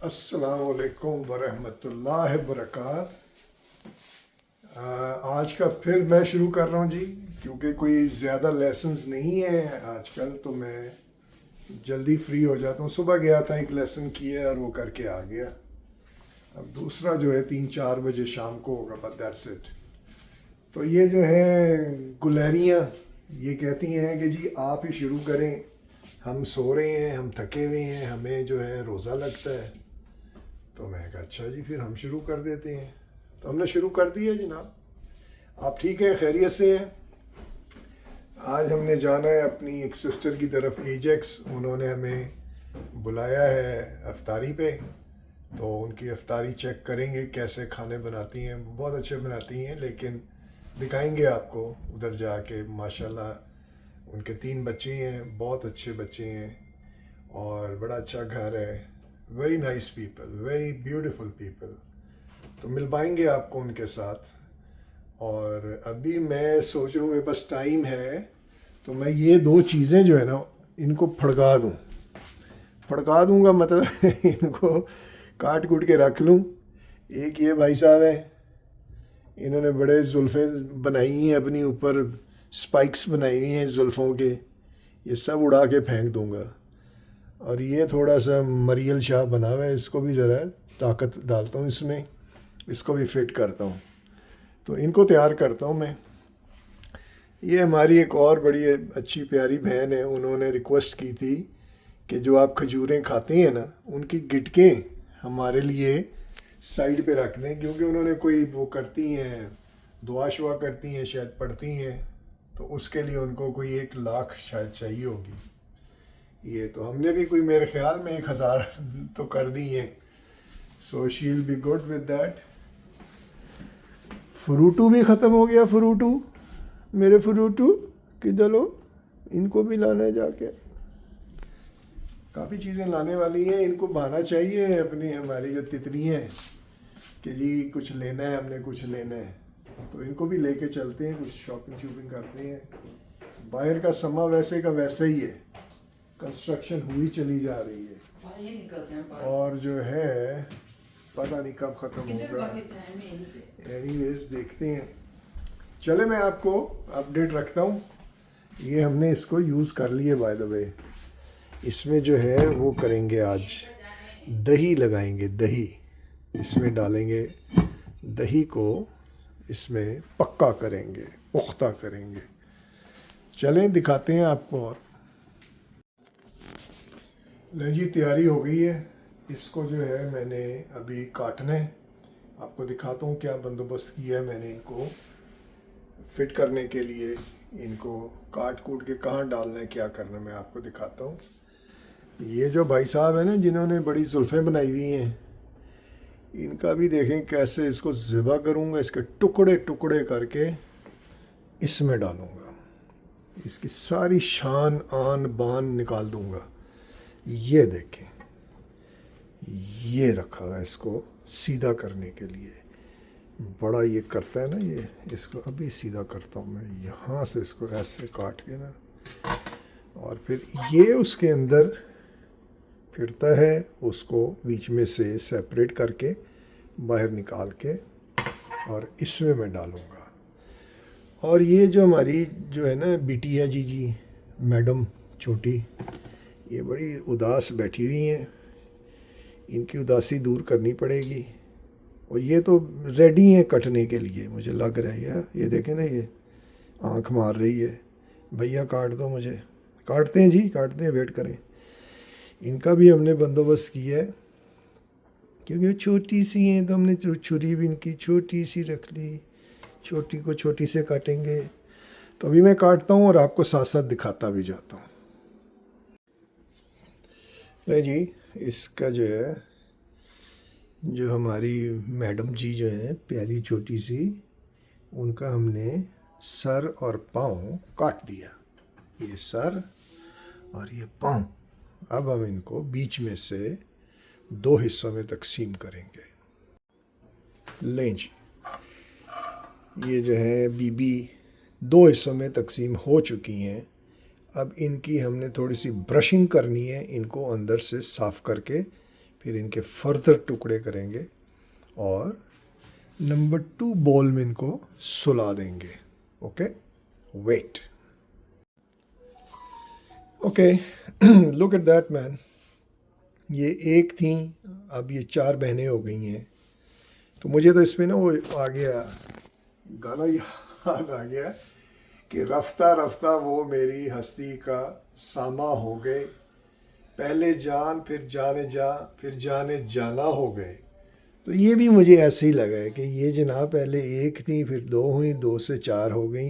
अस्सलामुअलैकुम वरहमतुल्लाहि वबरकात। आज का फिर मैं शुरू कर रहा हूँ जी, क्योंकि कोई ज़्यादा लेसन्स नहीं है आजकल, तो मैं जल्दी फ्री हो जाता हूँ। सुबह गया था, एक लेसन किया और वो करके आ गया। अब दूसरा जो है 3-4 बजे शाम को होगा, बट दैट्स इट। तो ये जो है गुलहरियाँ ये कहती हैं कि जी आप ही शुरू करें, हम सो रहे हैं, हम थके हुए हैं, हमें जो है रोज़ा लगता है। तो मैं कहा अच्छा जी फिर हम शुरू कर देते हैं। तो हमने शुरू कर दिया जनाब। आप ठीक हैं, खैरियत से हैं? आज हमने जाना है अपनी एक सिस्टर की तरफ, एजेक्स। उन्होंने हमें बुलाया है अफ्तारी पे, तो उनकी अफ्तारी चेक करेंगे कैसे खाने बनाती हैं। बहुत अच्छे बनाती हैं, लेकिन दिखाएंगे आपको उधर जाके। माशाल्लाह उनके 3 बच्चे हैं, बहुत अच्छे बच्चे हैं और बड़ा अच्छा घर है। Very nice people, very beautiful people. तो मिल पाएंगे आपको उनके साथ। और अभी मैं सोच रहा हूँ मेरे पास टाइम है, तो मैं ये 2 चीज़ें जो है ना इनको फड़का दूँ। फड़का दूँगा मतलब इनको काट कूट के रख लूँ। एक ये भाई साहब हैं, इन्होंने बड़े जुल्फ़े बनाई हैं अपनी ऊपर, स्पाइक्स बनाई हुई हैं जुल्फ़ों के, ये सब उड़ा के फेंक दूँगा। और ये थोड़ा सा मरियल शाह बना हुआ है, इसको भी ज़रा ताकत डालता हूँ इसमें, इसको भी फिट करता हूँ। तो इनको तैयार करता हूँ मैं। ये हमारी एक और बड़ी अच्छी प्यारी बहन है, उन्होंने रिक्वेस्ट की थी कि जो आप खजूरें खाते हैं ना, उनकी गिटकें हमारे लिए साइड पे रख दें, क्योंकि उन्होंने कोई वो करती हैं, दुआ शुआ करती हैं, शायद पढ़ती हैं, तो उसके लिए उनको कोई 1 लाख शायद चाहिए होगी। ये तो हमने भी कोई मेरे ख्याल में 1000 तो कर दी है। So she will be good with that. फ्रूटू भी ख़त्म हो गया। फ्रूटू, मेरे फ्रूटू किधर हो? इनको भी लाना है जाके। काफ़ी चीज़ें लाने वाली हैं, इनको बहाना चाहिए अपनी, हमारी जो तितली हैं कि जी कुछ लेना है, हमने कुछ लेना है, तो इनको भी लेके चलते हैं, कुछ शॉपिंग शूपिंग करते हैं। बाहर का समा वैसे का वैसे ही है, कंस्ट्रक्शन हुई चली जा रही है, और जो है पता नहीं कब ख़त्म होगा। एनीवेज देखते हैं। चले मैं आपको अपडेट रखता हूँ। ये हमने इसको यूज़ कर लिए बाय द वे। इसमें जो है वो करेंगे आज, दही लगाएंगे, दही इसमें डालेंगे, दही को इसमें पक्का करेंगे, पुख्ता करेंगे। चलें दिखाते हैं आपको। और ले जी तैयारी हो गई है। इसको जो है मैंने अभी काटना है, आपको दिखाता हूँ क्या बंदोबस्त किया है मैंने इनको फिट करने के लिए। इनको काट कूट के कहाँ डालना है, क्या करना है, मैं आपको दिखाता हूँ। ये जो भाई साहब हैं ना, जिन्होंने बड़ी जुल्फ़ें बनाई हुई हैं, इनका भी देखें कैसे इसको ज़िबा करूँगा। इसके टुकड़े टुकड़े करके इसमें डालूँगा, इसकी सारी शान आन बान निकाल दूँगा। ये देखें, ये रखा है इसको सीधा करने के लिए। बड़ा ये करता है ना ये, इसको अभी सीधा करता हूँ मैं, यहाँ से इसको ऐसे काट के ना, और फिर ये उसके अंदर फिरता है, उसको बीच में से सेपरेट करके बाहर निकाल के और इसमें मैं डालूँगा। और ये जो हमारी जो है ना बिटिया जी मैडम छोटी, ये बड़ी उदास बैठी हुई हैं, इनकी उदासी दूर करनी पड़ेगी। और ये तो रेडी हैं कटने के लिए, मुझे लग रहा है। ये देखें ना, ये आंख मार रही है, भैया काट दो मुझे। काटते हैं जी, काटते हैं, वेट करें। इनका भी हमने बंदोबस्त किया है, क्योंकि वो छोटी सी हैं, तो हमने छुरी भी इनकी छोटी सी रख ली। छोटी को छोटी से काटेंगे। तो अभी मैं काटता हूँ और आपको साथ साथ दिखाता भी जाता हूँ। ले जी, इसका जो है, जो हमारी मैडम जी जो है प्यारी छोटी सी, उनका हमने सर और पाँव काट दिया। ये सर और ये पाँव। अब हम इनको बीच में से 2 हिस्सों में तकसीम करेंगे। लें जी, ये जो है बीबी 2 हिस्सों में तकसीम हो चुकी हैं। अब इनकी हमने थोड़ी सी ब्रशिंग करनी है, इनको अंदर से साफ़ करके फिर इनके फर्दर टुकड़े करेंगे और नंबर 2 बॉल में इनको सुला देंगे. Okay, wait. Okay, look at that man. ये एक थी, अब ये 4 बहनें हो गई हैं. तो मुझे तो इसमें ना वो आ गया गाना याद आ गया कि रफ्ता रफ्ता वो मेरी हस्ती का सामा हो गए, पहले जान फिर जाने जा फिर जाने जाना हो गए. तो ये भी मुझे ऐसे ही लगा है कि ये जनाब पहले एक थी, फिर 2 हुई, 2 से 4 हो गई.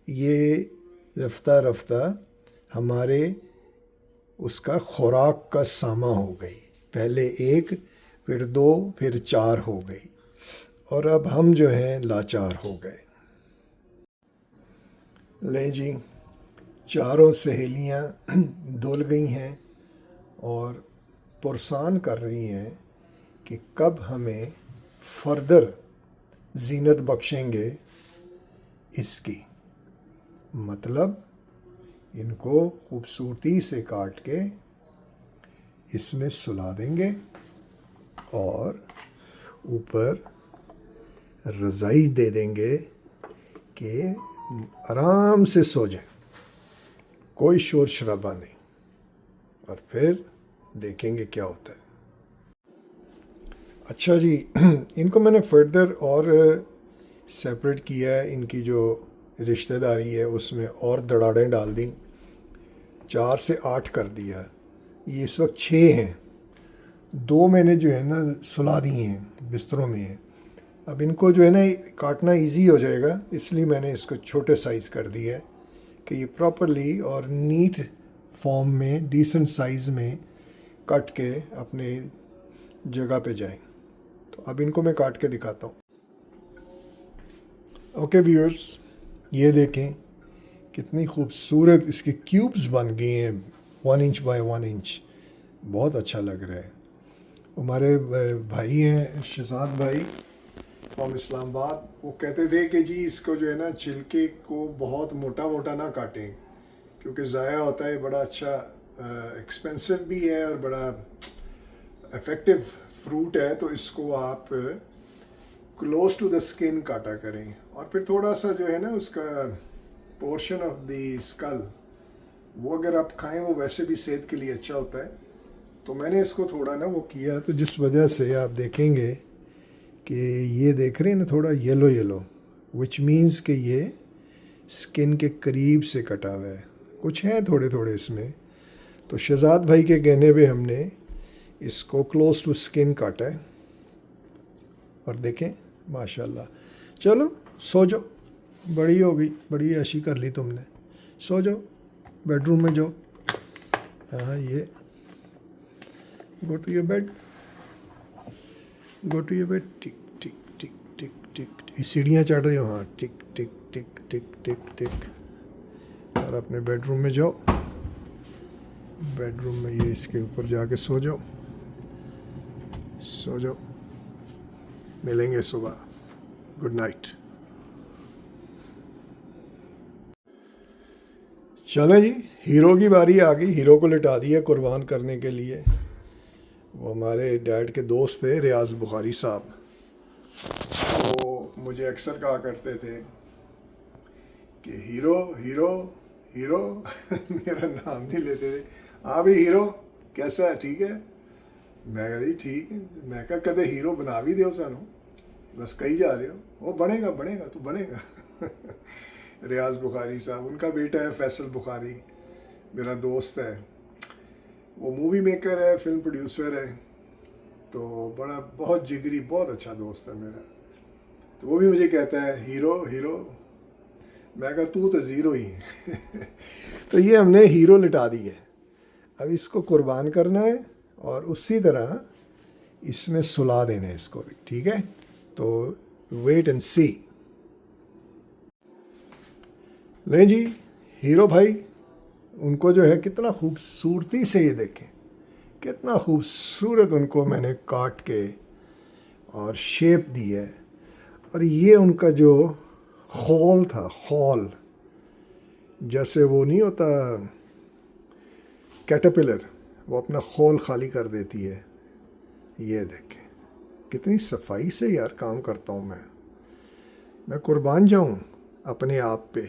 ये रफ्ता रफ्ता हमारे उसका खुराक का सामा हो गई. पहले 1, फिर 2, फिर 4 हो गई. और अब हम जो हैं लाचार हो गए. ले जी, चारों सहेलियां डुल गई हैं और पुरसान कर रही हैं कि कब हमें फर्दर जीनत बख्शेंगे इसकी. मतलब इनको खूबसूरती से काट के इसमें सुला देंगे और ऊपर रज़ाई दे देंगे कि आराम से सो जाए, कोई शोर शराबा नहीं. और फिर देखेंगे क्या होता है. अच्छा जी, इनको मैंने फर्दर और सेपरेट किया है. इनकी जो रिश्तेदारी है उसमें और दरारें डाल दी. 4 से 8 कर दिया. ये इस वक्त 6 हैं. 2 मैंने जो है ना सुला दी हैं, बिस्तरों में हैं. अब इनको जो है ना काटना इजी हो जाएगा, इसलिए मैंने इसको छोटे साइज़ कर दिया है कि ये प्रॉपरली और नीट फॉर्म में डिसेंट साइज़ में कट के अपने जगह पे जाएं. तो अब इनको मैं काट के दिखाता हूँ. ओके व्यूअर्स, ये देखें कितनी खूबसूरत इसके क्यूब्स बन गए हैं, 1 इंच बाय 1 इंच. बहुत अच्छा लग रहा है. हमारे भाई हैं शहजाद भाई फ्रॉम इस्लामाबाद, वो कहते थे कि जी इसको जो है ना छिलके को बहुत मोटा मोटा ना काटें क्योंकि ज़ाया होता है. बड़ा अच्छा एक्सपेंसिव भी है और बड़ा इफ़ेक्टिव फ्रूट है. तो इसको आप क्लोज टू द स्किन काटा करें और फिर थोड़ा सा जो है ना उसका पोर्शन ऑफ द स्कल वो अगर आप खाएं वो वैसे भी सेहत के लिए अच्छा होता है. तो मैंने इसको थोड़ा ना वो किया, तो जिस वजह से आप देखेंगे कि ये देख रहे हैं ना थोड़ा येलो येलो, विच मीन्स कि ये स्किन के करीब से कटा हुआ है. कुछ है थोड़े थोड़े इसमें. तो शहजाद भाई के कहने पे हमने इसको क्लोज टू स्किन काटा है. और देखें माशाल्लाह. चलो सो जाओ, बड़ी हो गई, बड़ी ऐशी कर ली तुमने. सो जाओ, बेडरूम में जाओ. हाँ, ये go to your bed, go to your bed. Tick tick tick tick tick. सीढ़ियाँ चढ़ रही हो. हाँ, टिक टिक टिक टिक टिक टिक. और अपने बेडरूम में जाओ. बेडरूम में ये इसके ऊपर जाके सो जाओ. सो जाओ, मिलेंगे सुबह. Good night. चलें जी, हीरो की बारी आ गई. हीरो को लिटा दिया कुर्बान करने के लिए. वो हमारे डैड के दोस्त थे रियाज बुखारी साहब. वो मुझे अक्सर कहा करते थे कि हीरो हीरो हीरो मेरा नाम नहीं लेते थे. हाँ भाई हीरो कैसा है, ठीक है. मैं कहा जी ठीक है. मैं कहा कदे हीरो बना भी दो सानू, बस कही जा रहे हो. वो बनेगा बनेगा तू बनेगा. रियाज बुखारी साहब, उनका बेटा है फैसल बुखारी, मेरा दोस्त है. वो मूवी मेकर है, फिल्म प्रोड्यूसर है. तो बड़ा बहुत जिगरी, बहुत अच्छा दोस्त है मेरा. तो वो भी मुझे कहता है हीरो हीरो. मैं कहा तू तो ज़ीरो ही है. तो ये हमने हीरो लिटा दी है. अब इसको कुर्बान करना है और उसी तरह इसमें सुला देना है इसको भी. ठीक है, तो वेट एंड सी. ले जी, हीरो भाई उनको जो है कितना खूबसूरती से, ये देखें कितना खूबसूरत उनको मैंने काट के और शेप दी है. और ये उनका जो खौल था, खौल जैसे वो नहीं होता कैटरपिलर, वो अपना खौल खाली कर देती है, ये देखें कितनी सफाई से यार काम करता हूँ मैं कुर्बान जाऊँ अपने आप पे।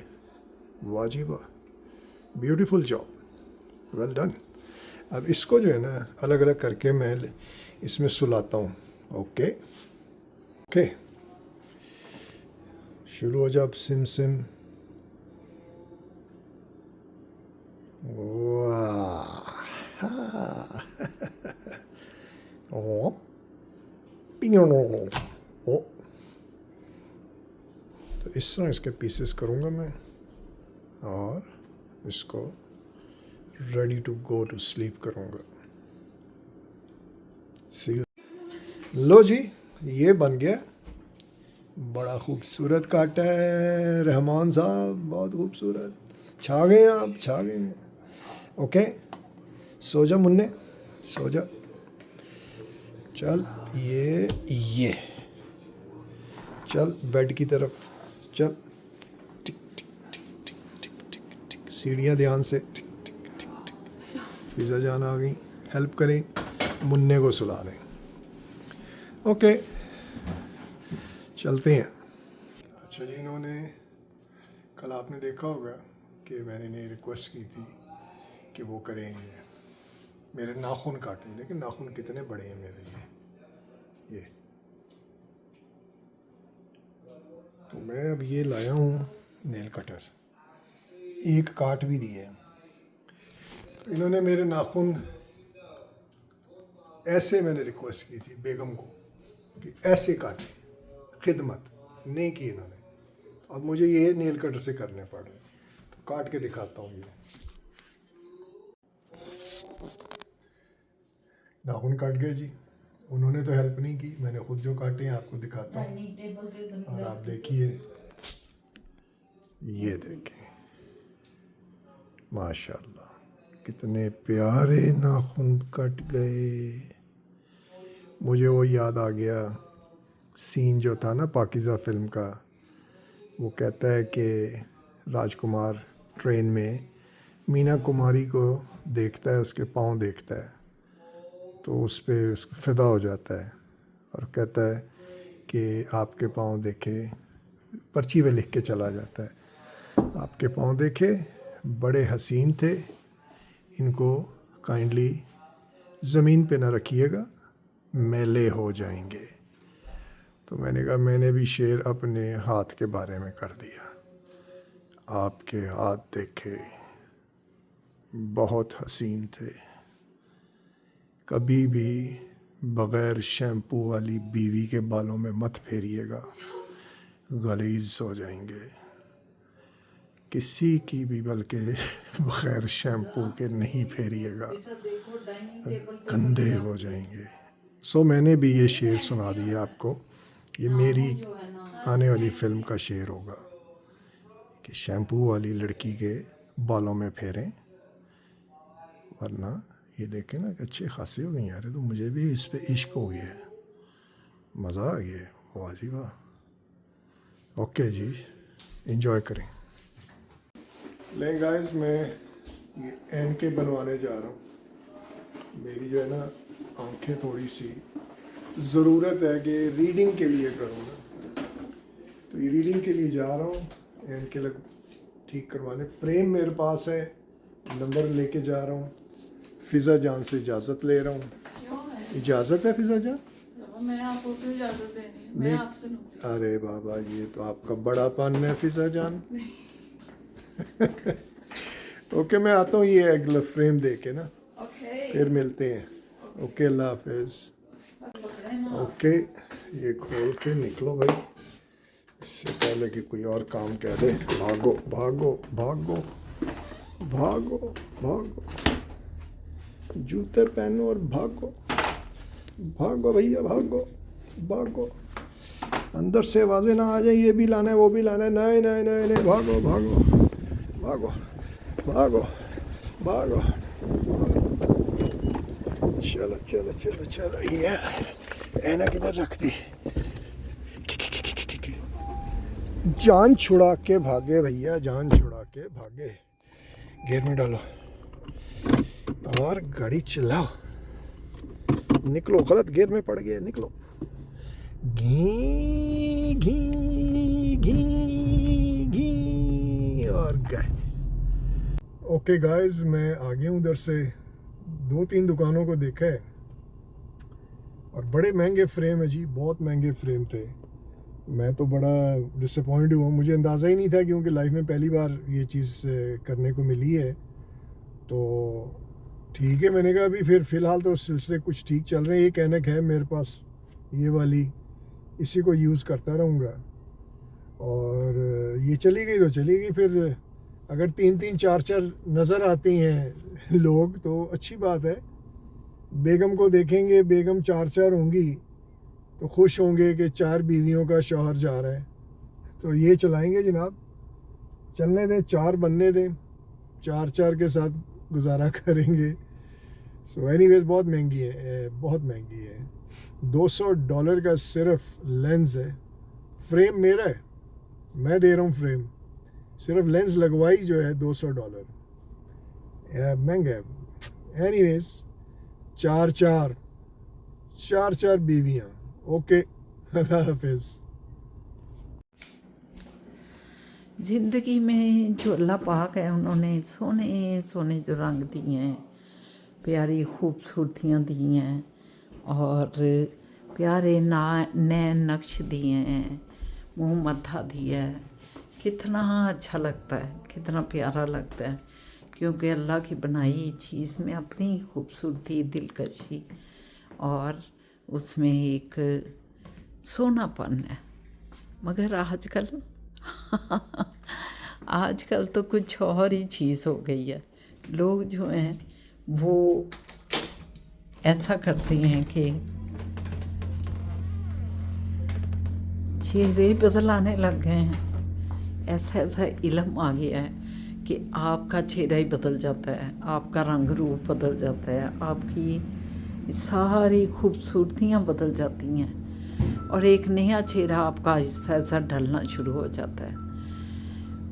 वाजिबा, ब्यूटीफुल जॉब, वेल डन। अब इसको जो है ना अलग अलग करके मैं इसमें सुलाता हूँ। ओके ओके, शुरू हो जा अब। सिम सिम, वाह ओ पिंगो ओ। तो इस तरह इसके पीसेस करूँगा मैं और इसको ready to go to sleep करूँगा। सी, लो जी, ये बन गया। बड़ा खूबसूरत काटा है रहमान साहब, बहुत खूबसूरत। छा गए आप, छा गए हैं। ओके, सो जा मुन्ने, सो जा। चल ये चल बेड की तरफ चल। टिक tick tick tick tick tick tick, सीढ़ियाँ ध्यान से। टिक टिक टिक टिक। फिजा जान आ गई, हेल्प करें, मुन्ने को सुला दें। ओके, चलते हैं। अच्छा जी, इन्होंने कल आपने देखा होगा कि मैंने इन्हें रिक्वेस्ट की थी कि वो करेंगे मेरे नाखून काटें। लेकिन नाखून कितने बड़े हैं मेरे ये। तो मैं अब ये लाया हूँ नेल कटर, एक काट भी दिए। तो इन्होंने मेरे नाखून ऐसे, मैंने रिक्वेस्ट की थी बेगम को कि ऐसे काटें, खिदमत नहीं की इन्होंने। तो अब मुझे ये नेल कटर से करने पड़ रहे। तो काट के दिखाता हूँ। ये नाखून काट गए जी, उन्होंने तो हेल्प नहीं की, मैंने खुद जो काटे हैं आपको दिखाता हूँ। और आप देखिए, ये देखें माशाल्लाह कितने प्यारे नाखून कट गए। मुझे वो याद आ गया सीन जो था ना पाकीज़ा फिल्म का। वो कहता है कि राजकुमार ट्रेन में मीना कुमारी को देखता है, उसके पाँव देखता है, तो उस पर उसको फ़िदा हो जाता है और कहता है कि आपके पाँव देखे, पर्ची पे लिख के चला जाता है, आपके पाँव देखे बड़े हसीन थे, इनको काइंडली ज़मीन पे ना रखिएगा, मैले हो जाएंगे। तो मैंने कहा मैंने भी शेर अपने हाथ के बारे में कर दिया। आपके हाथ देखे बहुत हसीन थे, कभी भी बग़ैर शैम्पू वाली बीवी के बालों में मत फेरिएगा, गलीज़ हो जाएंगे। किसी की भी बल्कि बग़ैर शैम्पू के नहीं फेरिएगा, गंदे हो जाएंगे। सो मैंने भी ये शेर सुना दिया आपको। ये मेरी आने वाली फ़िल्म का शेर होगा कि शैम्पू वाली लड़की के बालों में फेरें, वरना ये देखें ना कि अच्छे खासे हो गए यार। तो मुझे भी इस पे इश्क हो गया है, मज़ा आ गया। वाह जी वाह। ओके जी, एंजॉय करें। ले गाइस, मैं ये ऐनके बनवाने जा रहा हूँ। मेरी जो है ना आंखें थोड़ी सी ज़रूरत है कि रीडिंग के लिए करूँ ना, तो ये रीडिंग के लिए जा रहा हूँ ऐनके लग ठीक करवाने। फ्रेम मेरे पास है, नंबर लेके जा रहा हूँ। फ़िज़ा जान से इजाज़त ले रहा हूँ। इजाज़त है फ़िज़ा जान? मैं आपको क्यों इजाज़त देनी है? मैं आपसे लूँगी। अरे बाबा, ये तो आपका बड़ापन है फ़िज़ा जान। ओके, मैं आता हूँ ये अगला फ्रेम दे के ना, फिर मिलते हैं। ओके, अल्लाह हाफिज़। ओके, ये खोल के निकलो भाई, इससे पहले कि कोई और काम कह दे। भागो भागो भागो भागो भागो, जूते पहनो और भागो भागो भैया, भागो भागो। अंदर से आवाज़ें ना आ जाए, ये भी लाना है वो भी लाना है, नहीं नहीं नहीं नहीं, भागो भागो भागो भागो भागो। चलो चलो चलो चलो, ये ऐना किधर रख दी? जान छुड़ा के भागे भैया, जान छुड़ा के भागे। गेट में डालो और गाड़ी चलाओ। निकलो, गलत गियर में पड़ गए, निकलो। घी घी घी घी और गए। ओके गाइस, मैं आ गया हूँ उधर से। 2-3 दुकानों को देखा है और बड़े महंगे फ्रेम है जी, बहुत महंगे फ्रेम थे। मैं तो बड़ा डिसअपॉइंट हुआ, मुझे अंदाज़ा ही नहीं था, क्योंकि लाइफ में पहली बार ये चीज़ करने को मिली है। तो ठीक है, मैंने कहा अभी फिर फ़िलहाल तो सिलसिले कुछ ठीक चल रहे हैं। ये कैनक है मेरे पास, ये वाली, इसी को यूज़ करता रहूँगा। और ये चली गई तो चली गई। फिर अगर 3-3 4-4 नज़र आती हैं लोग तो अच्छी बात है। बेगम को देखेंगे, बेगम 4-4 होंगी तो खुश होंगे कि 4 बीवियों का शौहर जा रहा है। तो ये चलाएंगे जनाब, चलने दें, 4 बनने दें, 4-4 के साथ गुजारा करेंगे। सो एनीवेज बहुत महंगी है, बहुत महंगी है। $200 का सिर्फ लेंस है। फ्रेम मेरा है, मैं दे रहा हूँ फ्रेम, सिर्फ लेंस लगवाई जो है $200, महंगा है। एनीवेज 4-4 बीवियाँ। ओके, अल्लाह हाफिज़। ज़िंदगी में जो अल्लाह पाक है, उन्होंने सोने सोने जो रंग दिए हैं, प्यारी खूबसूरतियाँ दी हैं और प्यारे नैन नक्श दिए हैं, मुँह मत्था दिया है, कितना अच्छा लगता है, कितना प्यारा लगता है। क्योंकि अल्लाह की बनाई चीज़ में अपनी खूबसूरती, दिलकशी और उसमें एक सोनापन है। मगर आजकल तो कुछ और ही चीज़ हो गई है। लोग जो हैं वो ऐसा करते हैं कि चेहरे बदलाने लग गए हैं। ऐसा इल्म आ गया है कि आपका चेहरा ही बदल जाता है, आपका रंग रूप बदल जाता है, आपकी सारी खूबसूरतियाँ बदल जाती हैं और एक नया चेहरा आपका ऐसा ढलना शुरू हो जाता है।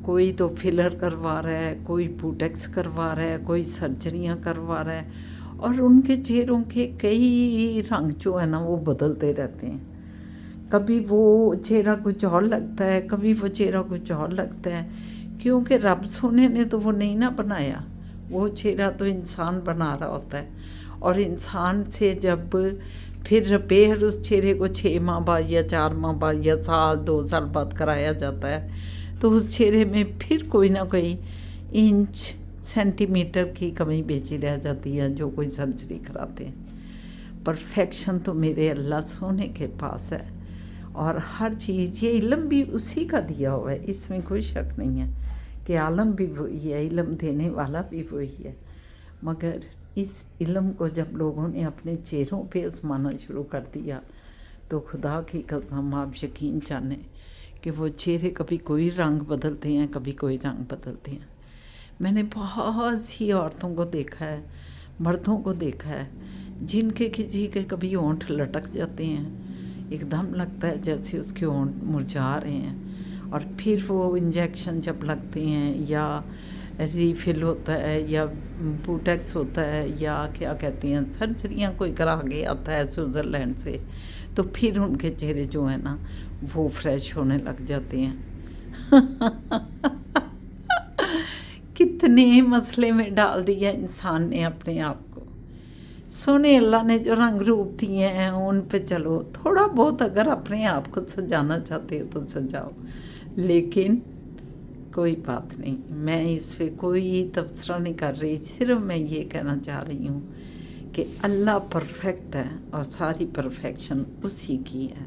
कोई तो फिलर करवा रहा है, कोई बूटेक्स करवा रहा है, कोई सर्जरियाँ करवा रहा है और उनके चेहरों के कई रंग जो है ना वो बदलते रहते हैं। कभी वो चेहरा कुछ और लगता है, कभी वो चेहरा कुछ और लगता है, क्योंकि रब सोने ने तो वो नहीं ना बनाया, वो चेहरा तो इंसान बना रहा होता है। और इंसान से जब फिर रिपेयर उस चेहरे को 6 माह बाद या 4 माह बाद या साल 2 साल बाद कराया जाता है, तो उस चेहरे में फिर कोई ना कोई इंच सेंटीमीटर की कमी बेची रह जाती है जो कोई सर्जरी कराते हैं। परफेक्शन तो मेरे अल्लाह सोने के पास है और हर चीज़, ये इल्म भी उसी का दिया हुआ है, इसमें कोई शक नहीं है कि आलम भी वही है, इल्म देने वाला भी वही है। मगर इस इल्म को जब लोगों ने अपने चेहरों पे आजमाना शुरू कर दिया तो खुदा की कसम आप यकीन जाने कि वो चेहरे कभी कोई रंग बदलते हैं, कभी कोई रंग बदलते हैं। मैंने बहुत सी औरतों को देखा है, मर्दों को देखा है, जिनके किसी के कभी होंठ लटक जाते हैं, एकदम लगता है जैसे उसके होंठ मुरझा रहे हैं, और फिर वो इंजेक्शन जब लगते हैं या रीफिल होता है या बूटेक्स होता है या क्या कहते हैं सर्जरियाँ कोई करा के आता है स्विट्ज़रलैंड से, तो फिर उनके चेहरे जो है ना वो फ्रेश होने लग जाते हैं। कितने मसले में डाल दिया इंसान ने अपने आप को। सोने अल्लाह ने जो रंग रूप दिए हैं उन पे चलो, थोड़ा बहुत अगर अपने आप को सजाना चाहते हो तो सजाओ, लेकिन कोई बात नहीं, मैं इस पे कोई तबसरा नहीं कर रही। सिर्फ मैं ये कहना चाह रही हूँ कि अल्लाह परफेक्ट है और सारी परफेक्शन उसी की है।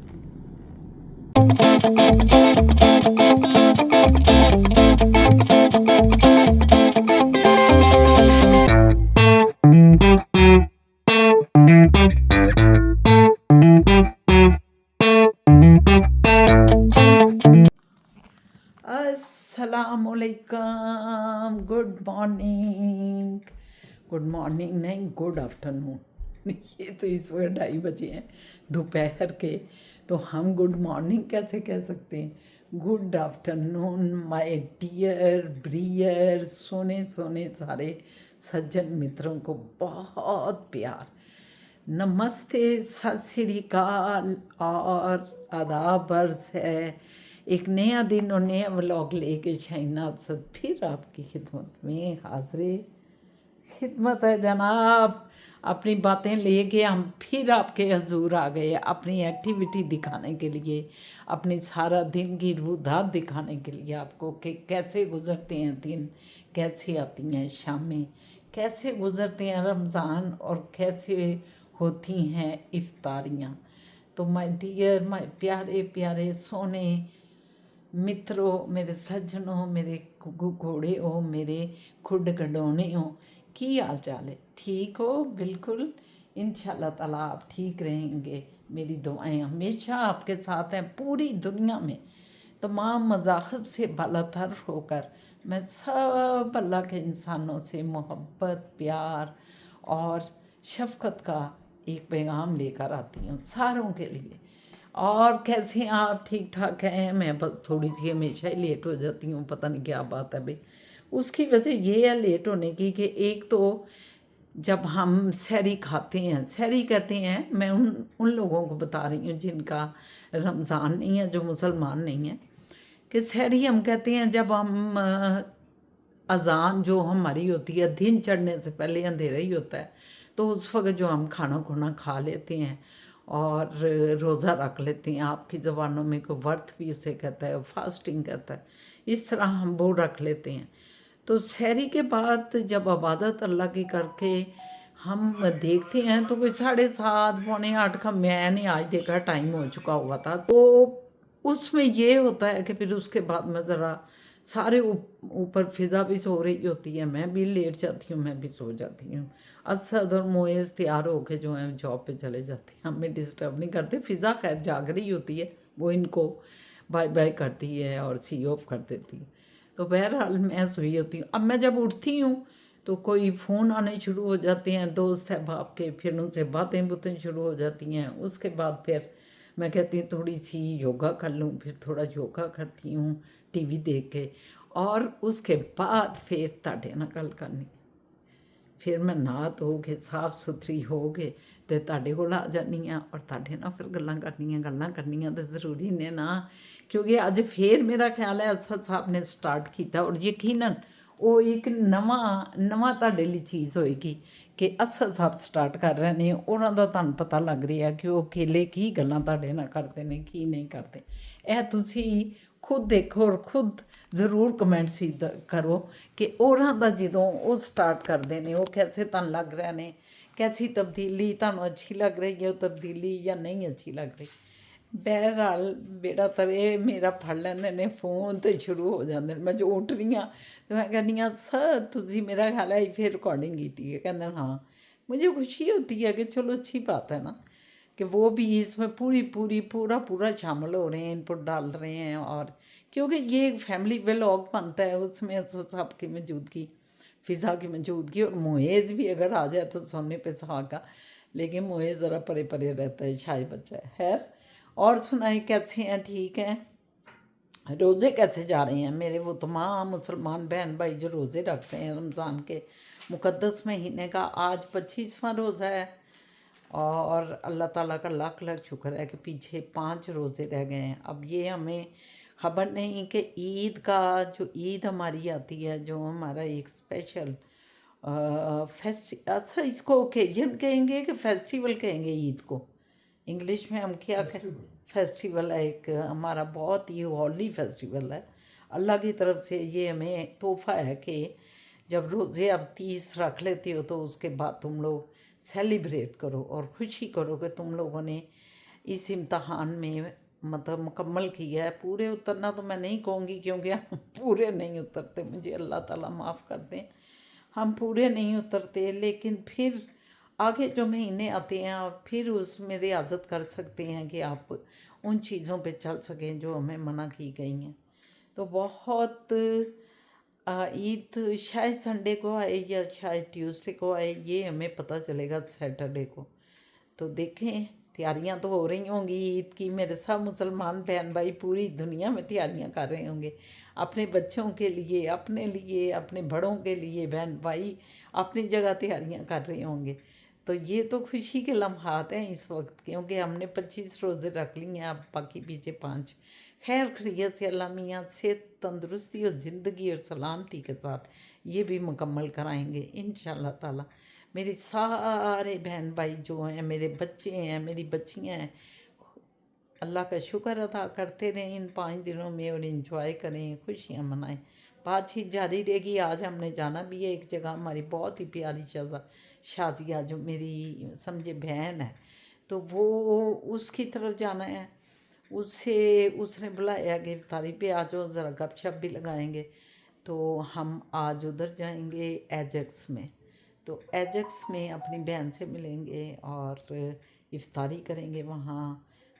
अस्सलामुअलैकुम, गुड मॉर्निंग। गुड मॉर्निंग नहीं, गुड आफ्टरनून। ये तो इस वक्त 2:30 बजे हैं दोपहर के, तो हम गुड मॉर्निंग कैसे कह सकते हैं। गुड आफ्टरनून माय डियर ब्रियर, सोने सोने सारे सज्जन मित्रों को बहुत प्यार। नमस्ते, सत श्री अकाल और आदाब अर्ज़ है। एक नया दिन और नया व्लॉग लेके शाइनात सद फिर आपकी खिदमत में हाज़िर खिदमत है जनाब। अपनी बातें लेके हम फिर आपके हजूर आ गए, अपनी एक्टिविटी दिखाने के लिए, अपनी सारा दिन की रुदात दिखाने के लिए आपको कि कैसे गुजरते हैं दिन, कैसे आती हैं शामें, कैसे गुजरते हैं रमज़ान और कैसे होती हैं इफ्तारियाँ। तो माय डियर, माय प्यारे प्यारे सोने मित्रों, मेरे सज्जनों, मेरे घोड़े हो, मेरे खुड खडौने हो, की हाल चाल है? ठीक हो? बिल्कुल, इंशाल्लाह ताला आप ठीक रहेंगे। मेरी दुआएं हमेशा आपके साथ हैं। पूरी दुनिया में तमाम मज़ाहब से बालातर होकर मैं सब अल्लाह के इंसानों से मोहब्बत, प्यार और शफ़क़त का एक पैगाम लेकर आती हूँ सारों के लिए। और कैसे हैं आप? ठीक ठाक हैं? मैं बस थोड़ी सी हमेशा ही लेट हो जाती हूँ, पता नहीं क्या बात है भाई। उसकी वजह ये है लेट होने की कि एक तो जब हम सहरी खाते हैं, सहरी कहते हैं, मैं उन लोगों को बता रही हूँ जिनका रमज़ान नहीं है, जो मुसलमान नहीं है, कि सहरी हम कहते हैं जब हम अज़ान जो हमारी होती है, दिन चढ़ने से पहले अंधेरा ही होता है, तो उस वक्त जो हम खाना खुना खा लेते हैं और रोज़ा रख लेते हैं। आपकी ज़बानों में कोई वर्त भी उसे कहता है, फास्टिंग कहता है, इस तरह हम वो रख लेते हैं। तो सहरी के बाद जब इबादत अल्लाह की करके हम देखते हैं तो कोई 7:30 पौने 8 का मैंने आज देखा टाइम हो चुका हुआ था। तो उसमें ये होता है कि फिर उसके बाद मैं ज़रा सारे ऊपर फिज़ा भी सो रही होती है, मैं भी लेट जाती हूँ, मैं भी सो जाती हूँ। असद और मोएज़ तैयार होके जो है जॉब पे चले जाते हैं, हमें डिस्टर्ब नहीं करते। फ़िज़ा खैर जाग रही होती है, वो इनको बाय बाय करती है और सी ऑफ कर देती है। तो बहरहाल मैं सोई होती हूँ। अब मैं जब उठती हूँ तो कोई फ़ोन आने शुरू हो जाते हैं दोस्त है बाप के, फिर उनसे बातें बुतें शुरू हो जाती हैं। उसके बाद फिर मैं कहती हूँ थोड़ी सी योगा कर लूँ, फिर थोड़ा योगा करती हूँ टीवी देख के, और उसके बाद फिर ਤੁਹਾਡੇ ਨਾਲ ਗੱਲ करनी। फिर मैं नहा धो के साफ सुथरी हो के तो ਤੁਹਾਡੇ ਕੋਲ आ जानी हाँ और ਤੁਹਾਡੇ ਨਾਲ फिर गल्लां करनियां तो ज़रूरी ने ना, क्योंकि अज फिर मेरा ख्याल है असद साहब ने स्टार्ट किया और यकीनन वो एक नवा ਤੁਹਾਡੇ ਲਈ चीज़ होएगी कि असद साहब स्टार्ट कर रहे हैं। उन्हों का तुहानू पता लग रहा कि वो अकेले की गल्लां ਤੁਹਾਡੇ ਨਾਲ करते हैं, की नहीं करते। यह तुसी खुद देखो और खुद ज़रूर कमेंट सी करो कि उन्हों का जो वो स्टार्ट करते हैं वो कैसे तुहानू लग रहे हैं, कैसी तब्दीली तुहानू अच्छी लग रही है वो तब्दीली या नहीं अच्छी लग रही। बहरहाल बेड़ा तरे मेरा फड़ लेंदे ने फोन तो शुरू हो जाते हैं। मैं जो उठ रही हाँ तो मैं कहनी हाँ सर तुसी मेरा ख्याल है फिर रिकॉर्डिंग की है? कहते हाँ। मुझे खुशी होती है कि चलो अच्छी बात है ना कि वो भी इसमें पूरा शामिल हो रहे हैं, इनपुट डाल रहे हैं। और क्योंकि ये एक फैमिली व्लॉग बनता है, उसमें सबकी मौजूदगी, फ़िज़ा की मौजूदगी, और मोएज़ भी अगर आ जाए तो सोने पे सुहागा, लेकिन मोएज़ ज़रा परे परे रहता है, शाही बच्चा है। खैर, और सुनाए कैसे हैं? ठीक हैं? रोज़े कैसे जा रहे हैं मेरे वो तमाम मुसलमान बहन भाई जो रोज़े रखते हैं रमज़ान के मुक़द्दस महीने का? आज 25वां रोज़ा है और अल्लाह ताला का लाख लाख शुक्र है कि पीछे 5 रोज़े रह गए हैं। अब ये हमें ख़बर नहीं कि ईद का, जो ईद हमारी आती है, जो हमारा एक स्पेशल अच्छा इसको ओकेजन कहेंगे कि फेस्टिवल कहेंगे ईद को? इंग्लिश में हम क्या कहें? फेस्टिवल है, एक हमारा बहुत ही हॉली फेस्टिवल है। अल्लाह की तरफ से ये हमें तोहफ़ा है कि जब रोज़े आप 30 रख लेते हो तो उसके बाद तुम लोग सेलिब्रेट करो और खुशी करो कि तुम लोगों ने इस इम्तहान में मतलब मुकम्मल किया है। पूरे उतरना तो मैं नहीं कहूँगी क्योंकि हम पूरे नहीं उतरते, मुझे अल्लाह ताला माफ़ कर दें, हम पूरे नहीं उतरते, लेकिन फिर आगे जो महीने आते हैं आप फिर उसमें रियाजत कर सकते हैं कि आप उन चीज़ों पे चल सकें जो हमें मना की गई हैं। तो बहुत ईद शायद संडे को आए या शायद ट्यूसडे को आए, ये हमें पता चलेगा सैटरडे को। तो देखें, तैयारियां तो हो रही होंगी ईद की। मेरे सब मुसलमान बहन भाई पूरी दुनिया में तैयारियां कर रहे होंगे अपने बच्चों के लिए, अपने लिए, अपने बड़ों के लिए। बहन भाई अपनी जगह तैयारियां कर रहे होंगे। तो ये तो खुशी के लम्हात हैं इस वक्त, क्योंकि हमने 25 रोज़े रख लिए हैं, अब बाकी पीछे 5। खैर खैरियत से अल्लाह मियाँ सेहत तंदुरुस्ती और ज़िंदगी और सलामती के साथ ये भी मुकम्मल कराएंगे इंशाअल्लाह ताला। मेरे सारे बहन भाई जो हैं, मेरे बच्चे हैं, मेरी बच्चियाँ हैं, अल्लाह का शुक्र अदा करते रहें इन 5 दिनों में और इंजॉय करें, खुशियाँ मनाएं। बातचीत जारी रहेगी। आज हमने जाना भी है एक जगह, हमारी बहुत ही प्यारी शाजिया जो मेरी समझे बहन है, तो वो उसकी तरफ जाना है। उसने बुलाया कि इफ्तारी पे आ जाओ, ज़रा गपशप भी लगाएंगे। तो हम आज उधर जाएंगे एजेक्स में, तो एजेक्स में अपनी बहन से मिलेंगे और इफ्तारी करेंगे, वहाँ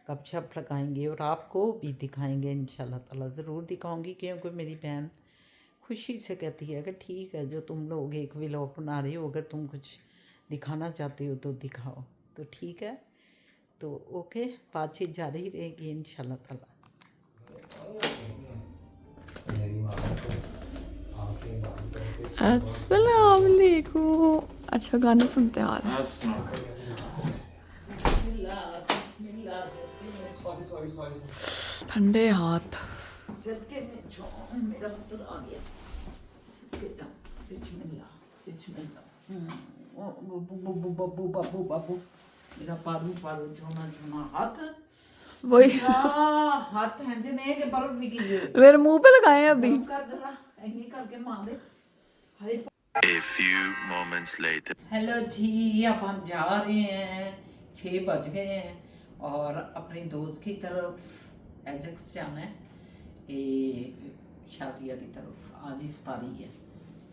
गपशप लगाएंगे और आपको भी दिखाएंगे इंशाल्लाह ताला। ज़रूर दिखाऊंगी, क्योंकि मेरी बहन खुशी से कहती है कि ठीक है, जो तुम लोग एक व्लॉग बना रही हो, अगर तुम कुछ दिखाना चाहते हो तो दिखाओ। तो ठीक है, तो ओके, बातचीत जारी रहेगी इंशाल्लाह ताला। अस्सलाम वालेकुम। अच्छा गाना सुनते आ रहे हैं। ठंडे हाथ। झटके में जो मेरा पुत्र आ गया, झटके जाओ, बिस्मिल्लाह बिस्मिल्लाह। बाबू बाबू बाबू, मेरा पारू पारू झोना झोना हाथ, वही हाथ हैं जिन्हें के बर्फ भी की है। मेरे मुंह पे लगाए हैं अभी। कर जरा ऐनी करके मार दे। Hi. A few moments later. Hello ji, अब हम जा रहे हैं, 6 बज गए हैं और अपनी दोस्त की तरफ एजेक्स जाना है, ये शाजिया की तरफ। आज इफ्तारी है,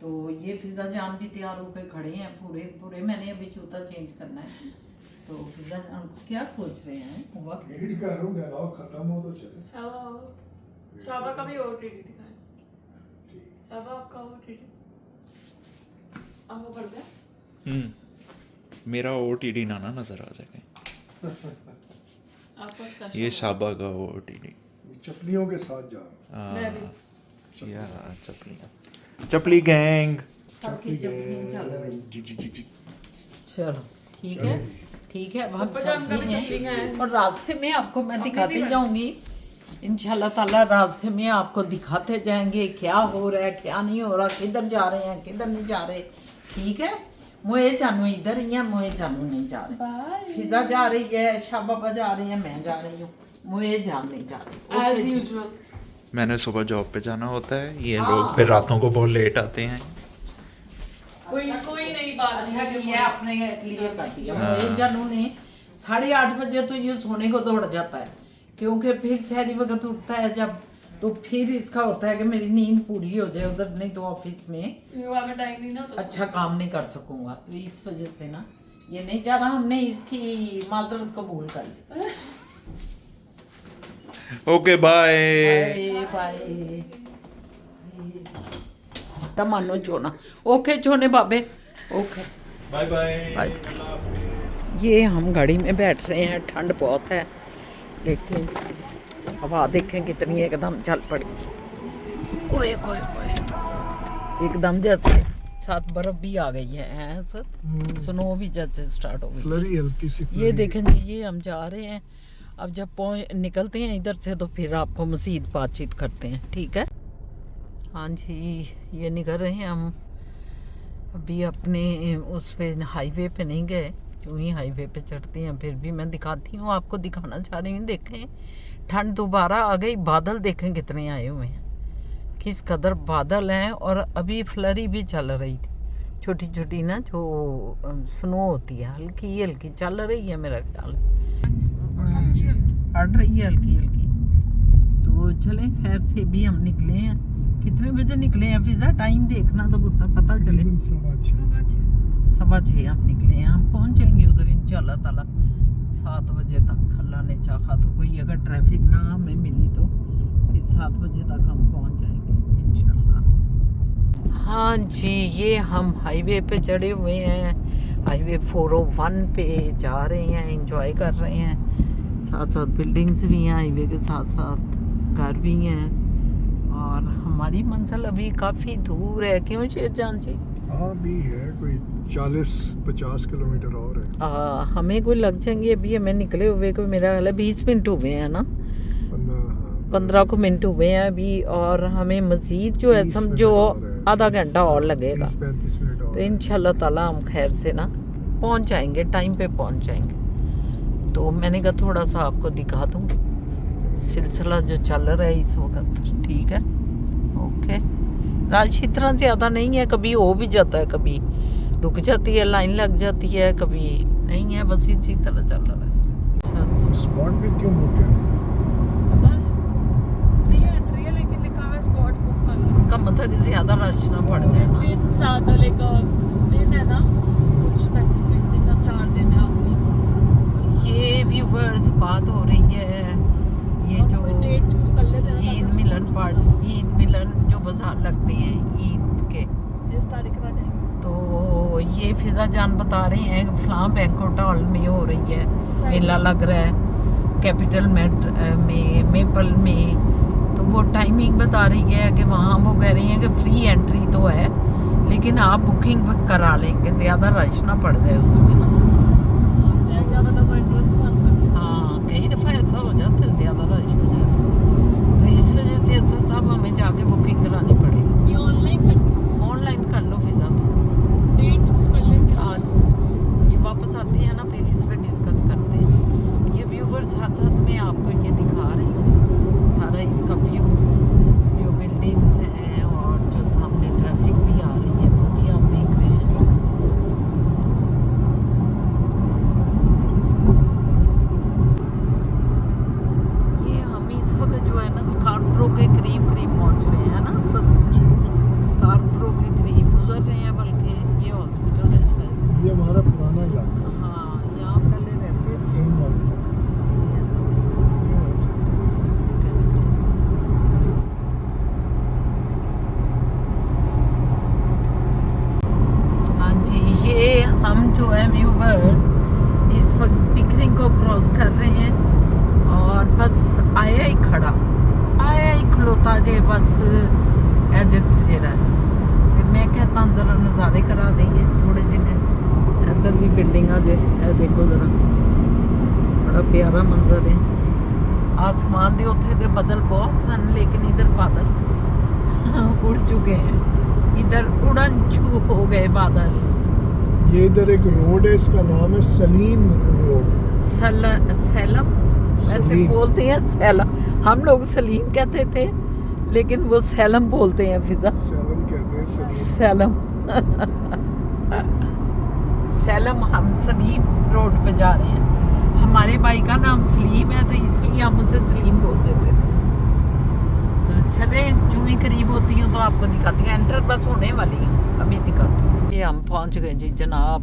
तो ये फिज़ा जान भी तैयार होकर खड़े हैं पूरे। मैंने अभी जूता चेंज करना है, तो फिज़ा जान क्या सोच रहे हैं? हुआ एडिट कर रहा हूँ, डायलॉग खत्म हो तो चले। हेलो शाबा का भी ओटीटी दिखाएं। शाबा आपका ओटीटी आपको पड़ गया। मेरा OTD ना नजर आ जाएगा। आपको स्पेशल ये शाबा का OTD। चपलियों के साथ जा रहा हूँ। मैं भी या चपली गैंग। सबकी जल्दी चल रही। जी। चलो ठीक है, ठीक है, अब हम पठान का भी चलते चलती हैं हैं। और रास्ते में आपको मैं दिखाती जाऊंगी इंशाल्लाह ताला। रास्ते में आपको दिखाते जाएंगे क्या हो रहा है, क्या नहीं हो रहा, किधर जा रहे हैं, किधर नहीं जा रहे। ठीक है, मोए जानू इधर ही है, मोए जानू नहीं जा रहे। बाय। फिजा जा रही है, शाबाबा जा रही है, मैं जा रही हूँ, मोए जान नहीं जा रही। एज ओके जी। यूजुअल। मैंने सुबह जॉब पे जाना होता है, ये लोग फिर रातों को बहुत लेट आते हैं। कोई नई बात अच्छा नहीं किया आपने क्लियर कर दिया। मोए जानू ने 8:30 बजे तो ये सोने को दौड़ जाता है, क्योंकि फिर शहरी वक्त उठता है जब, तो फिर इसका होता है कि मेरी नींद पूरी हो जाए उधर, नहीं तो ऑफिस में योगा का टाइम नहीं ना, तो अच्छा काम नहीं कर सकूंगा। तो इस वजह से ना ये नहीं जा रहा, हमने इसकी माजरत कबूल कर ली। Okay bye. Bye bye. तमानो चोना। ओके चोने बाबे, ओके बाय बाय। ये हम गाड़ी में बैठ रहे हैं, ठंड बहुत है, लेकिन हवा देखें कितनी एकदम चल पड़ी। ओए ओए ओए, एकदम जैसे साथ बर्फ भी आ गई है सर, स्नो भी जैसे स्टार्ट हो गई। फ्लरी हल्की सी ये देखें जी, ये हम जा रहे हैं। अब जब निकलते हैं इधर से तो फिर आपको मज़ीद बातचीत करते हैं, ठीक है? हाँ जी, ये निकल रहे हैं हम। अभी अपने उस पे हाईवे पे नहीं गए, जो ही हाईवे पे चढ़ते हैं फिर भी मैं दिखाती हूँ, आपको दिखाना चाह रही हूँ। देखें ठंड दोबारा आ गई, बादल देखें कितने आए हुए हैं, किस कदर बादल हैं। और अभी फ्लरी भी चल रही थी, छोटी छोटी ना, जो स्नो होती है, हल्की हल्की चल रही है मेरा ख्याल, पड़ रही है हल्की हल्की। तो चलें, खैर से भी हम निकले हैं। कितने बजे निकले हैं फिजा? टाइम देखना तो पता चले। 6:15 हम निकले हैं। हम पहुंच जाएंगे उधर इंशाल्लाह ताला 7 बजे तक, अल्लाह ने चाहा तो। कोई अगर ट्रैफिक ना हमें मिली तो फिर 7 बजे तक हम पहुंच जाएंगे इंशाल्लाह। हाँ जी, ये हम हाईवे पे चढ़े हुए हैं, हाईवे 401 पे जा रहे हैं, एंजॉय कर रहे हैं। साथ साथ बिल्डिंग्स भी हैं, हाईवे के साथ साथ घर भी हैं, और हमारी मंजिल अभी काफ़ी दूर है। क्यों शेरजान जी? हाँ भी है, कोई 40-50 किलोमीटर और है। हमें कोई लग जाएंगे, अभी हमें निकले हुए को मेरा ख्याल है 20 मिनट हुए हैं ना, 15 को मिनट हुए हैं अभी, और हमें मजीद जो है 30 समझो मिनट और है, आधा घंटा और लगेगा। 30-35 मिनट और तो है। इंशाल्लाह ताला हम खैर से ना पहुंच जाएंगे, टाइम पे पहुंच जाएंगे। तो मैंने कहा थोड़ा सा आपको दिखा दूं सिलसिला जो चल रहा है इस वक्त। ठीक है, ओके। रश इतना ज़्यादा नहीं है, कभी हो भी जाता है, कभी रुक जाती है, लाइन लग जाती है, कभी नहीं है, बस इसी तरह चल रहा है। अच्छा स्पॉट फिर क्यों बुक है? पता नहीं फ्री एंट्री है, लेकिन लिखा हुआ है स्पॉट बुक कर लो। उनका मतलब कि ज़्यादा रश ना पड़ जाए ना। दिन ज़्यादा दिन है ना, कुछ स्पेसिफिक नहीं, सब 4 दिन है आखिरी। ये व्यूवर्स बात हो रही है, ये जो डेट चूज कर लेते हैं ना, ईद मिलन ईद मिलन जो बाजार लगते हैं ईद के, इस तारीख में आ जाएंगे। तो ये फिजा जान बता रहे हैं कि फलां बैंक्वेट हॉल में हो रही है, मेला लग रहा है कैपिटल में मेपल में। तो वो टाइमिंग बता रही है कि वहाँ वो कह रही हैं कि फ्री एंट्री तो है, लेकिन आप बुकिंग करा लेंगे, ज़्यादा रश ना पड़ जाए उसमें ना। क्या पता वो इंटरेस्ट बात करते हैं। हाँ, कई दफ़ा ऐसा हो जाता है, ज़्यादा रश हो जाता है, तो इस वजह से अच्छा साहब हमें जाके बुकिंग करानी पड़ेगी। ये ऑनलाइन कर सकते हैं, ऑनलाइन कर लो वीज़ा तो। डेट चूज कर लेंगे। आज ये वापस आती है ना, फिर इस पर डिस्कस करते हैं। ये व्यूवर्स साथ साथ मैं आपको ये दिखा रही हूँ सारा इसका व्यू, जो बिल्डिंग्स हैं और जो सामने ट्रैफिक भी आ रही है वो भी आप देख रहे हैं। ये हम इस वक्त जो है ना स्कार्प्रो के करीब पहुंच रहे हैं ना, स्कार्प्रो के करीब गुजर रहे हैं, बल्कि ये हॉस्पिटल है शायद। ये हमारा पुराना इलाका है। हाँ, यहाँ पहले रहते थे। यस, ये हॉस्पिटल है। हाँ जी, ये हम जो है व्यूवर्स इस वक्त पिकरिंग को क्रॉस कर रहे हैं, और बस आया ही खलोता जे बस एजेक्स जेड़ा है, ते मैं कहता जरा नज़ारे करा देइए थोड़े जिन्हें। इधर भी बिल्डिंग जे देखो जरा, बड़ा प्यारा मंजर है। आसमान दे उत्थे दे बदल बहुत सन, लेकिन इधर बादल उड़ चुके हैं, इधर उड़न छू हो गए बादल। ये इधर एक रोड है, इसका नाम है सलीम रोड। सैलम वैसे सलीम। बोलते हैं सैलम, हम लोग सलीम कहते थे, लेकिन वो सैलम बोलते हैं फिजा। सैलम कहते हैं, सलीम। सैलम हम सलीम रोड पे जा रहे हैं। हमारे भाई का नाम सलीम है, तो इसलिए हम उसे सलीम बोल देते थे। तो चले, जो ही करीब होती हूँ तो आपको दिखाती हैं। एंटर बस होने वाली है, अभी दिखाती हूँ। ये हम पहुँच गए जी जनाब,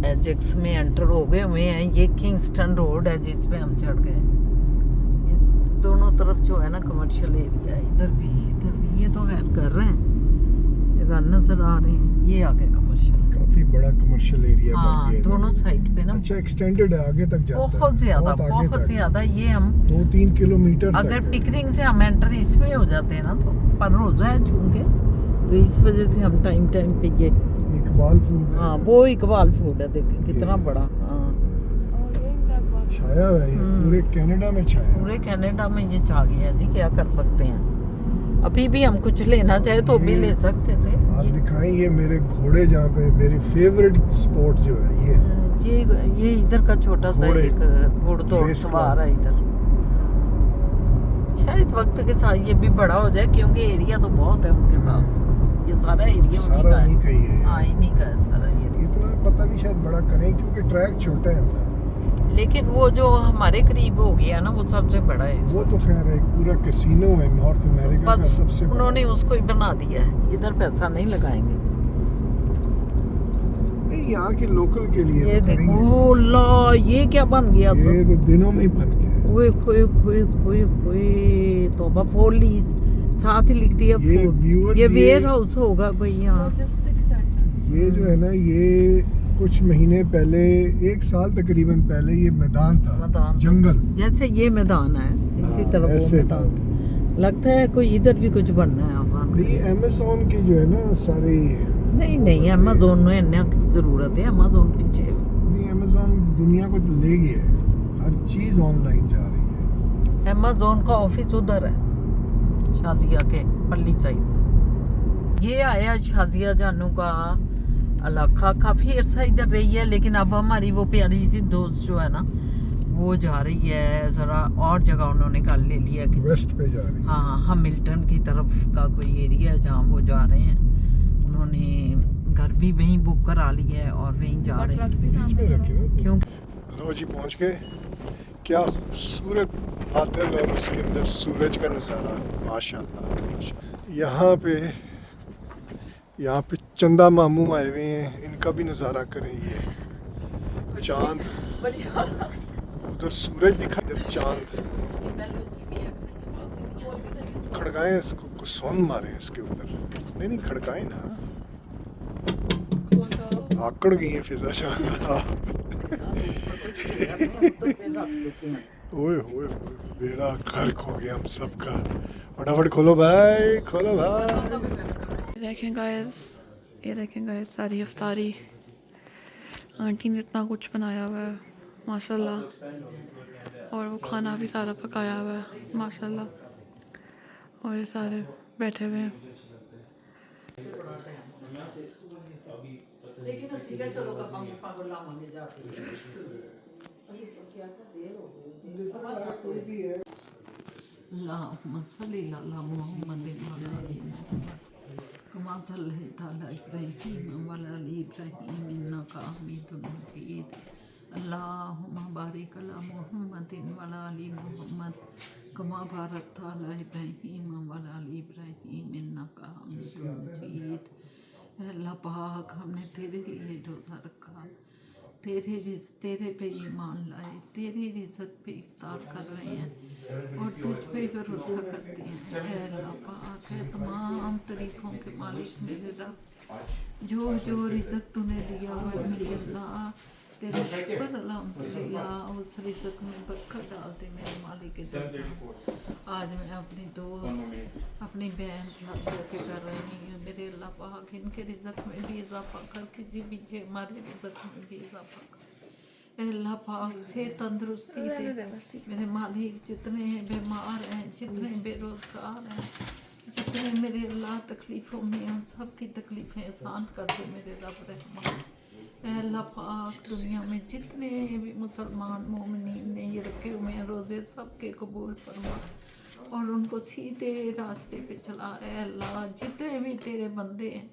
एजेक्स में एंटर हो गए हुए हैं। ये किंगस्टन रोड है जिस पे हम चढ़ गए। ये दोनों तरफ जो है ना कमर्शियल एरिया है, इधर भी ये तो खैर कर रहे हैं, ये घर नजर आ रहे हैं, ये आगे कमर्शियल। काफी बड़ा कमर्शियल एरिया बन हाँ, गया है। दोनों साइड पे ना अच्छा एक्सटेंडेड है, आगे तक जाता है। बहुत ज्यादा आगे बहुत तक। ज्यादा। ये हम 2-3 किलोमीटर अगर तक है। पिकरिंग से हम एंटर इसमें हो जाते हैं ना, तो पर रोजा है चूंकि, तो इस वजह से हम टाइम पे ये इकबाल फूड हाँ, वो इकबाल फूड है, देखिए कितना बड़ा। हाँ, और ये इनका अखबार छाया हुआ है, ये पूरे कनाडा में छाया है। पूरे कनाडा में ये छा गया जी, क्या कर सकते हैं। अभी भी हम कुछ लेना चाहे तो भी ले सकते थे। आप दिखाएं, ये मेरे घोड़े जहाँ पे मेरी फेवरेट स्पोर्ट जो है ये इधर का छोटा सा घोड़े, एक घुड़दौड़ रेस सवार है इधर। शायद वक्त के साथ ये भी बड़ा हो जाए, क्योंकि एरिया तो बहुत है उनके पास। ये सारा एरिया उन्हीं सारा का है। नहीं कही है। हाँ, इन्हीं का है सारा ये। इतना पता नहीं, शायद बड़ा करें क्योंकि ट्रैक छोटा है अंदर। लेकिन वो जो हमारे करीब हो गया ना, वो सबसे बड़ा है इस वो वक्त। तो खैर एक पूरा कैसीनो है नॉर्थ अमेरिका का बस सबसे बड़ा। उन्होंने उसको ही बना दिया है, इधर पैसा नहीं लगाएंगे। नहीं, यहाँ के लोकल के लिए ये तो करेंगे। देखो ला, ये क्या बन गया सब। ये तो दिनों में ही बन गया। ओए खोए खोए खोए खोए, तौबा पुलिस साथ ही लिख दिया ये फूड। viewers, ये ये- वेयर हाउस होगा कोई यहाँ। Logistic centre. ये जो है ना, ये कुछ महीने पहले, 1 साल तकरीबन पहले, ये मैदान था, मैदान जंगल। जैसे ये मैदान है, इसी हाँ, तरह वो ऐसे मैदान था। लगता है कोई इधर भी कुछ बनना है आवाम के ये लिए। अमेज़न की जो है ना सारी नहीं नहीं अमेजोन में इन्ना की जरूरत है अमेजोन पीछे नहीं अमेज़न दुनिया को ले गया है, हर चीज़ ऑनलाइन जा रही है। अमेजोन का ऑफिस उधर है शाजिया के पल्ली साइड। ये आया शाजिया जानू का इलाका, काफ़ी अरसा इधर रही है, लेकिन अब हमारी वो प्यारी सी दोस्त जो है ना वो जा रही है ज़रा और जगह, उन्होंने कल ले लिया कि वेस्ट पे जा रही है। हाँ मिल्टन की तरफ का कोई एरिया है जहाँ वो जा रहे हैं। उन्होंने घर भी वहीं बुक करा लिया है और वहीं जा रहे हैं बीच में रखे हो। क्योंकि लो जी पहुंच गए। क्या खूबसूरत बादल और उसके अंदर सूरज का नज़ारा, माशाल्लाह। यहाँ पे चंदा मामू आए हुए हैं, इनका भी नज़ारा करें। ये चांद, उधर सूरज दिखा, इधर चांद। खड़काएं इसको, कुछ सौंद मारे इसके ऊपर। नहीं खड़काएं ना, आकड़ गई है फिजा चांद। ओए होए बेड़ा गर्क हो गया हम सबका। फटाफट खोलो भाई, खोलो भाई। ये देखें गाइस सारी इफ्तारी आंटी ने इतना कुछ बनाया हुआ है माशाल्लाह, और वो खाना भी सारा पकाया हुआ है माशाल्लाह, और ये सारे बैठे हुए हैं। अल्लाहुम्मा सल्ली अला मुहम्मदिन व अला आलि मुहम्मद कमा सल्लैता अला इब्राहीम व अला आलि इब्राहीम इन्नका हमीदुम मजीद। अल्लाहुम्मा बारिक अला मुहम्मदिन व अला आलि मुहम्मद कमा बारकता अला इब्राहीम व अला आलि इब्राहीम इन्नका हमीदुम मजीद। अल्लाह पाक, हमने तेरे लिए रोज़ा रखा, तेरे पे ईमान लाए, तेरे रिज़्क़ पे इफ्तार कर रहे हैं और तुझ पे भरोसा करते हैं। ऐ अल्लाह पाक है तमाम तरीक़ों के मालिक मेरे रब, जो रिज़्क़ तूने दिया हुआ है मेरे अल्लाह, तेरे शुक्र अल्हम्दुलिल्लाह, उस रिज़्क़ में बरकत डालते मेरे मालिक के दरबार। आज मैं अपनी दोस्त अपनी बहन शादी के कर रही हूँ मेरे अल्लाह पाक, इनके रिज़्क़ में भी इजाफा कर, किसी पीछे हमारे रिज़्क़ में भी इजाफा कर। अल्लाह पाक से तंदुरुस्ती दे मेरे मालिक, जितने बीमार हैं, जितने बेरोज़गार हैं, जितने मेरे अल्लाह तकलीफ़ों में हैं, उन सब की तकलीफ़ें आसान कर दे मेरे रब रहमान। अल्लाह पाक, दुनिया में जितने भी मुसलमान मोमिनीन ने ये रखे हुए हैं रोज़े, सबके कबूल फरमा और उनको सीधे रास्ते पे चला। अल्लाह, जितने भी तेरे बंदे हैं,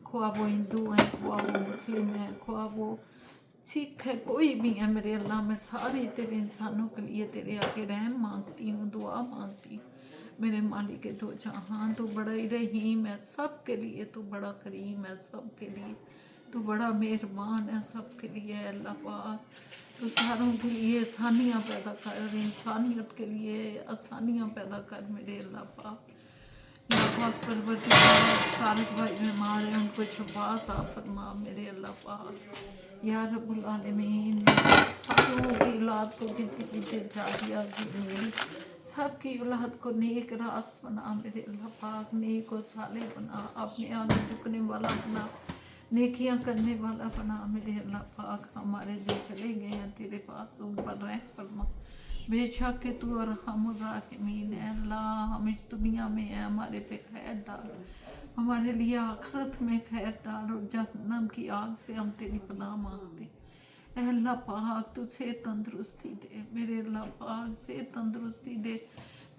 ख्वाह वो हिंदू हैं, ख्वाह वो मुस्लिम हैं, ख्वाह वो सिख है, कोई भी है मेरे अल्लाह, मैं सारी तेरे इंसानों के लिए तेरे आगे रहम मांगती हूँ, दुआ मांगती हूँ मेरे मालिक के दो जहां। तू बड़ा ही रहीम है सब के लिए, तू बड़ा करीम है सब के लिए, तू बड़ा मेहरबान है सब के लिए। अल्लाह पाक, तू सारों के लिए आसानियाँ पैदा कर, इंसानियत के लिए आसानियाँ पैदा कर मेरे अल्लाह पाक। अल्लाह पाक परवरदिगार, सारे भाई बीमार हैं, उनको शफा अता फरमा मेरे अल्लाह पाक। या रब्बुल आलमीन, सारों की औलाद को किसी पीछे जारिया गिरनी, सबकी औलाद को नेक रास्त बना मेरे अल्लाह पाक, नेक और साले बना, अपने आगे झुकने वाला बना, नेकियां करने वाला बना मेरे अल्लाह पाक। हमारे जो चले गए हैं तेरे पास, उन पर रहम फरमा, बेशक के तू और हम राहिमीन है। अल्लाह, हम इस दुनिया में है, हमारे पे खैर डाल, हमारे लिए आखिरत में खैर डाल, और जहन्नम की आग से हम तेरी पनाह मांगते। ऐ अल्लाह पाक, तुझसे तंदुरुस्ती दे मेरे अल्लाह पाक, से तंदुरुस्ती दे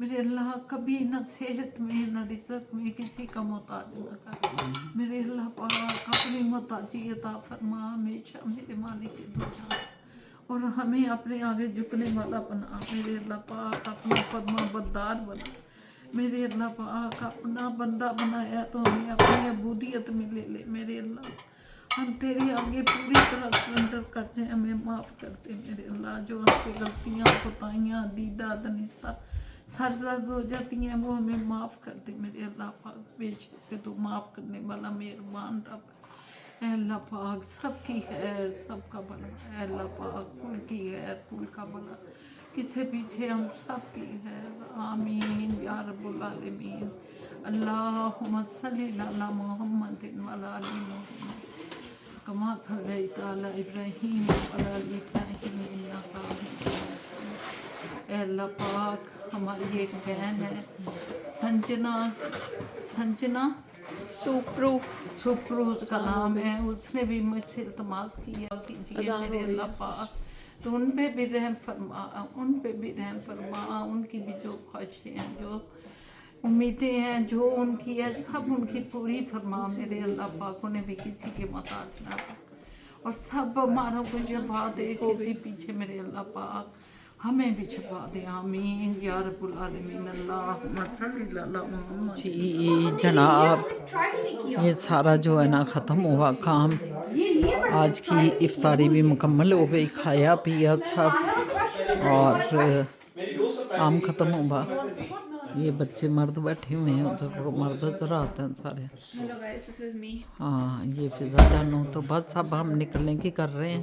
मेरे अल्लाह, कभी न सेहत में न रिज़्क़ में किसी का मोहताज न कर मेरे अल्लाह पाक। अपनी मोहताजी अता फरमा हमेशा मेरे मालिक के दो जहां, और हमें अपने आगे झुकने वाला बना मेरे अल्लाह पाक, अपना फरमा बरदार बना मेरे अल्लाह पाक। अपना बंदा बनाया तो हमें अपनी अबूदियत में ले ले मेरे अल्लाह, हम तेरे आगे पूरी तरह सरेंडर करते हैं, हमें माफ़ करते मेरे अल्लाह। जो हमसे गलतियाँ कोताहियाँ दीदा दनिस्ता सरजद हो जाती हैं, वो हमें माफ़ कर दे मेरे अल्लाह पाक। बेशक तू माफ़ करने वाला मेहरबान रब। ऐ अल्लाह पाक सबकी है, सबका भला है। अल्लाह पाक कुल की है, कुल का भला किसे पीछे हम सबकी है। आमीन या रब्बुल आलमीन। अल्लाहुम्मा सल्ली अला मुहम्मदिन व अला आलि मुहम्मद कमा सल्लैता अला इब्राहीम व अला आलि इब्राहीम इन्नका हमीदुम मजीद। ऐ अल्लाह पाक हमारी एक बहन है संजना सुप्रू उसका नाम है, उसने भी मुझसे इल्तमास किया कीजिए मेरे अल्लाह पाक, तो उन पे भी रहम फरमा, उन पे भी रहम फरमा। उनकी भी जो ख्वाहिशें हैं, जो उम्मीदें हैं, जो उनकी है, सब उनकी पूरी फरमा मेरे अल्लाह पाक। उन्हें भी किसी के मोहताज ना हो और सब हमारों को शफा दे किसी पीछे मेरे अल्लाह पाक, हमें भी छुपा दे। आमीन या रब्बुल आलमीन। अल्लाहुम्मा सल्ली अला मुहम्मद। जी जनाब, ये सारा जो है ना ख़त्म हुआ काम। आज की इफ्तारी भी मुकम्मल हो गई, खाया पिया सब और काम ख़त्म हुआ। ये बच्चे मर्द बैठे हुए हैं उधर, वो मर्द उधर आते हैं सारे। Hello guys, this is me. हाँ, ये फिज़ा जानू। तो बस अब हम निकलने की कर रहे हैं,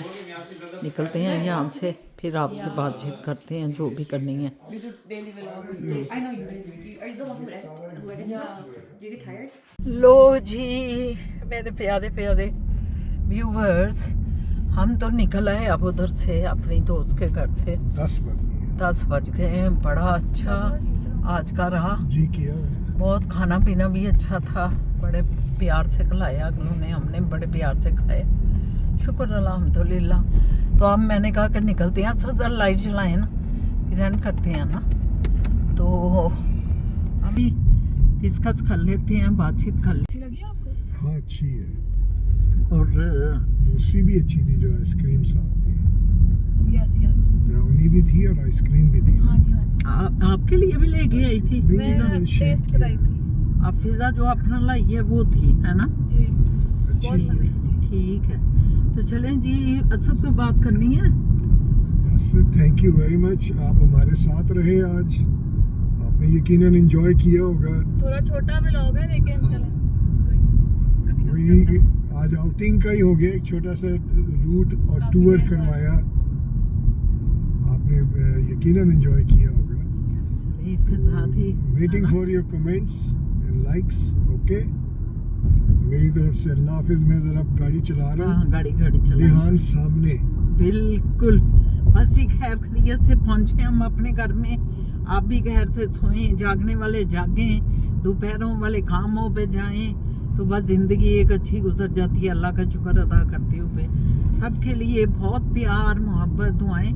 निकलते हैं यहाँ से, फिर आपसे बातचीत करते हैं जो भी करनी है। We do daily vlogs. I know you do. Are you the one who edits stuff? Do you get tired? लो जी मेरे प्यारे प्यारे व्यूवर्स, हम तो निकल आए अब उधर से, अपनी दोस्त के घर से। 10 बज गए हैं। बड़ा अच्छा आज का रहा जी किया बहुत, खाना पीना भी अच्छा था, बड़े प्यार से खिलाया उन्होंने, हमने बड़े प्यार से खाए, शुक्र अल्हम्दुलिल्लाह। तो अब मैंने कहा कि निकलते हैं, अच्छा लाइट जलाएं ना, फिर एंड करते हैं ना। तो अभी डिस्कस कर लेते हैं, बातचीत कर लेते अच्छी लगी आपको? हाँ अच्छी है। और दूसरी भी अच्छी थी जो आइसक्रीम साथ थी, यस यस। ब्राउनी भी थी और आइसक्रीम भी थी। हाँ जी हाँ जी। आपके लिए भी लेके आई थी मैं टेस्ट कराई थी अब फिजा जो अपना लाई है वो थी, है ना? जी। अच्छी है। ठीक है, तो चलें जी, असद को बात करनी है। बस थैंक यू वेरी मच, आप हमारे साथ रहे आज, आपने यकीनन एंजॉय किया होगा। थोड़ा छोटा व्लॉग है लेकिन हाँ। कोई वही आज आउटिंग का ही हो गया, एक छोटा सा रूट और काफी टूर देर करवाया, आपने यकीनन एंजॉय किया होगा। इसके साथ ही waiting for your comments and likes. Okay, मेरी तरफ से अल्लाह हाफिज। मैं जरा गाड़ी चला रहा हूँ, गाड़ी चला ध्यान सामने। बिल्कुल, बस ही खैर खैरियत से पहुंचे हम अपने घर में। आप भी खैर से सोएं, जागने वाले जागें, दोपहरों वाले कामों पे जाएं, तो बस ज़िंदगी एक अच्छी गुजर जाती है। अल्लाह का शुक्र अदा करते हुए सबके लिए बहुत प्यार मोहब्बत दुआएं।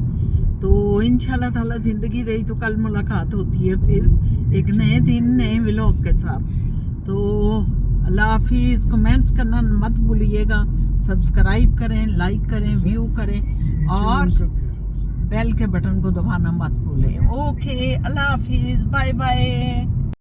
तो इंशाल्लाह ताला ज़िंदगी रही तो कल मुलाकात होती है फिर एक नए दिन नए व्लॉग के साथ। तो अल्लाह हाफिज़। कमेंट्स करना मत भूलिएगा, सब्सक्राइब करें, लाइक करें, व्यू करें और बेल के बटन को दबाना मत भूलें। ओके, अल्लाह हाफिज़, बाय बाय।